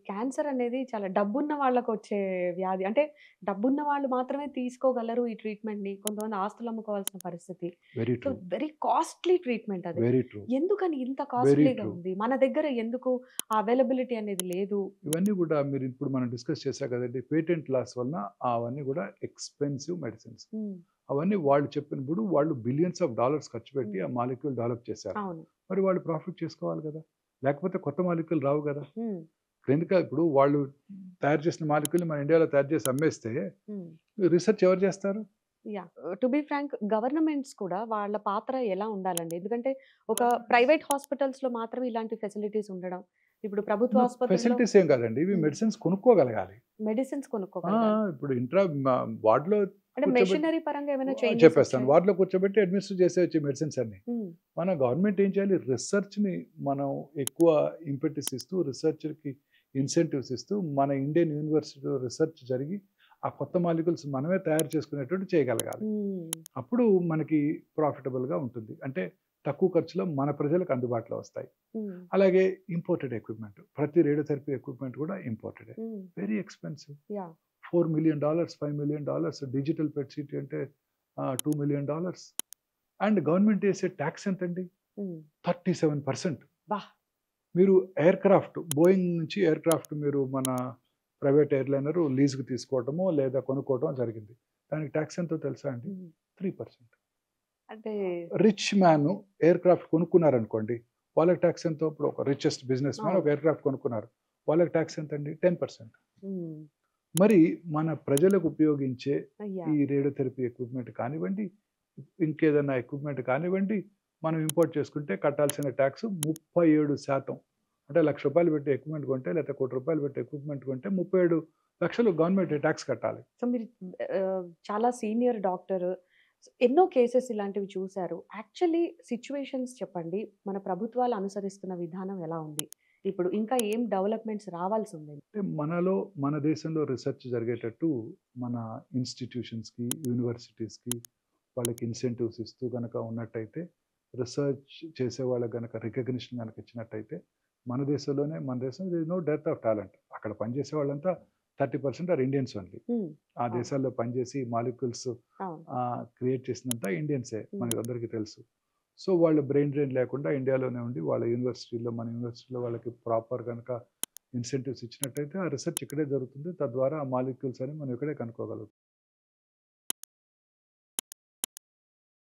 Cancer అనేది చాలా డబ్బున్న వాళ్ళకొచ్చే వ్యాధి. అంటే డబ్బున్న వాళ్ళు మాత్రమే తీసుకోగలరు ఈ ట్రీట్‌మెంట్‌ని. కొంతమంది ఆస్తులు అమ్ముకోవాల్సిన పరిస్థితి. Very so, true. Very costly treatment అది. Very true. ఎందుకని ఇంత వెరీ కాస్ట్‌లీగా ట్రూ. ఉంది? మన దగ్గర ఎందుకు ఆ అవైలబిలిటీ అనేది లేదు? ఇవన్నీ గూడా మీరిప్పుడు మనం డిస్కస్ చేశాం కదండీ! పేటెంట్ లాస్ వలన అవన్నీ గూడా ఎక్స్‌పెన్సివ్ మెడిసిన్స్. హ్మ్. అవన్నీ వాళ్ళు చెప్పినప్పుడు వాళ్ళు బిలియన్స్ ఆఫ్ డాలర్స్ ఖర్చు పెట్టి హ్మ్. ఆ మాలిక్యూల్ డెవలప్ చేశారు. అవును. మరి వాళ్ళు ప్రాఫిట్ చేసుకోవాలి గదా! లేకపోతే కొత్త మాలిక్యూల్ రావు గదా! హ్మ్. ఇప్పుడు వాళ్ళు తయారు చేసిన మాలిక్యూల్‌ని మన ఇండియాలో తయారు చేసి అమ్మేస్తే హ్మ్. రిసర్చ్ ఎవరు చేస్తారు? Yeah! To be frank governments కూడా వాళ్ళ పాత్ర ఎలా ఉండాలండి? ఎందుకంటే ఒక గవర్నమెంట్స్ ప్రైవేట్ హాస్పిటల్స్‌లో మాత్రమే ఇలాంటి ఫెసిలిటీస్ ఉండడం. ఇప్పుడు ప్రభుత్వ ఆసుపత్రుల్లో ఫెసిలిటీస్ ఏం కాదండి. ఇవి హ్మ్. మెడిసిన్స్ కొనుక్కోగలగాలి. మెడిసిన్స్ ఆ! కొనుక్కోగలగాలి. ఇప్పుడు వార్డ్‌లో అంటే కూర్చోబెట్టి మెషినరీ పరంగా ఏమైనా చేంజెస్ చెప్పేస్తాను. వచ్చాయా? వార్డ్‌లో కూర్చోబెట్టి అడ్మినిస్టర్ చేసేయొచ్చు ఈ మెడిసిన్స్ అన్నీ. హ్మ్. మన గవర్నమెంట్ ఏం చేయాలి? రిసర్చ్‌ని మనం ఎక్కువ ఇంపెటస్ ఇస్తూ, రిసర్చర్‌కి ఇన్సెంటివ్స్ ఇస్తూ, మన ఇండియన్ యూనివర్సిటీలో రిసర్చ్ జరిగి, ఆ కొత్త మాలిక్యూల్స్ మనమే తయారు చేసుకునేటట్టు చేయగలగాలి. హ్మ్. అప్పుడు మనకి ప్రాఫిటబుల్‌గా ఉంటుంది. అంటే తక్కువ ఖర్చులో మన ప్రజలకు అందుబాటులో వస్తాయి. హ్మ్. అలాగే ఇంపోర్టెడ్ ఎక్విప్‌మెంట్. ప్రతి రేడియోథెరపీ ఎక్విప్‌మెంట్ కూడా ఇంపోర్టెడే. హ్మ్. Very expensive. యాహ్! $4,000,000, $5,000,000 డిజిటల్ పెట్ సీటీ అంటే $2,000,000 అండ్ గవర్నమెంట్ ఏసే టాక్స్ ఎంతండి? హ్మ్. 37%. అబ్బా! మీరు బోయింగ్ నుంచి మీరు మన ప్రైవేట్ ఎయిర్‌లైనర్ లీజ్‌కి తీసుకోవటమో, లేదా కొనుక్కోవటమో జరిగింది. దానికి టాక్స్ ఎంతో తెలుసా అండి? హ్మ్. 3%. అంటే రిచ్ మ్యాన్ ఎయిర్‌క్రాఫ్ట్ కొనుక్కున్నారనుకోండి. వాళ్ళకి టాక్స్ ఎంతో ఇప్పుడు ఒక రిచెస్ట్ బిజినెస్ మ్యాన్ ఒక అవును. ఎయిర్‌క్రాఫ్ట్ కొనుక్కున్నారు. వాళ్ళకి టాక్స్ ఎంతండి? 10%. హ్మ్. మరి మన ప్రజలకు ఉపయోగించే ఈ యాహ్! రేడియోథెరపీ ఎక్విప్‌మెంట్ కానివ్వండి, ఇంకేదన్నా ఎక్విప్‌మెంట్ కానివ్వండి, మనం ఇంపోర్ట్ చేసుకుంటే కట్టాల్సిన టాక్స్ 37%. అంటే రూ. 1,00,000 పెట్టి ఎక్విప్‌మెంట్ కొంటే, లేకపోతే రూ. 1,00,00,000 పెట్టి ఎక్విప్‌మెంట్ కొంటే 37,00,000 గవర్నమెంట్ టాక్స్ కట్టాలి. సో, మీరు చాలా సీనియర్ డాక్టర్. ఎన్నో కేసెస్ ఇలాంటివి చూసారు. యాక్చువల్లీ సిట్యుయేషన్స్ చెప్పండి. మన ప్రభుత్వాలు అనుసరిస్తున్న విధానం ఎలా ఉంది? ఇప్పుడు ఇంకా ఏం డెవలప్‌మెంట్స్ రావాల్సుంది? అంటే మన దేశంలో రిసర్చ్ జరిగేటట్టు మన ఇన్‌స్టిట్యూషన్స్‌కి, యూనివర్సిటీస్‌కి వాళ్ళకి ఇన్సెంటివ్స్ ఇస్తూ గనక ఉన్నట్టయితే, రిసర్చ్ చేసే వాళ్ళకి గనక రికగ్నిషన్ గనక ఇచ్చినట్టయితే, మన దేశం there is no dearth of talent. అక్కడ పనిచేసే వాళ్ళంతా 30% ఆర్ ఇండియన్స్ ఓన్లీ. హ్మ్. ఆ అవును. దేశాల్లో పనిచేసి మాలిక్యూల్స్ అవును. క్రియేట్ చేసినంతా ఇండియన్సే హ్మ్. మనకందరికీ తెలుసు. సో, వాళ్ళు బ్రెయిన్ డ్రైన్ లేకుండా ఇండియాలోనే ఉండి మన యూనివర్సిటీలో వాళ్ళకి ప్రాపర్ గనక ఇన్సెంటివ్స్ ఇచ్చినట్టయితే ఆ రిసర్చ్ ఇక్కడే జరుగుతుంది. తద్వారా ఆ మాలిక్యూల్స్ అని మనం ఇక్కడే కనుక్కోగలుగుతాం.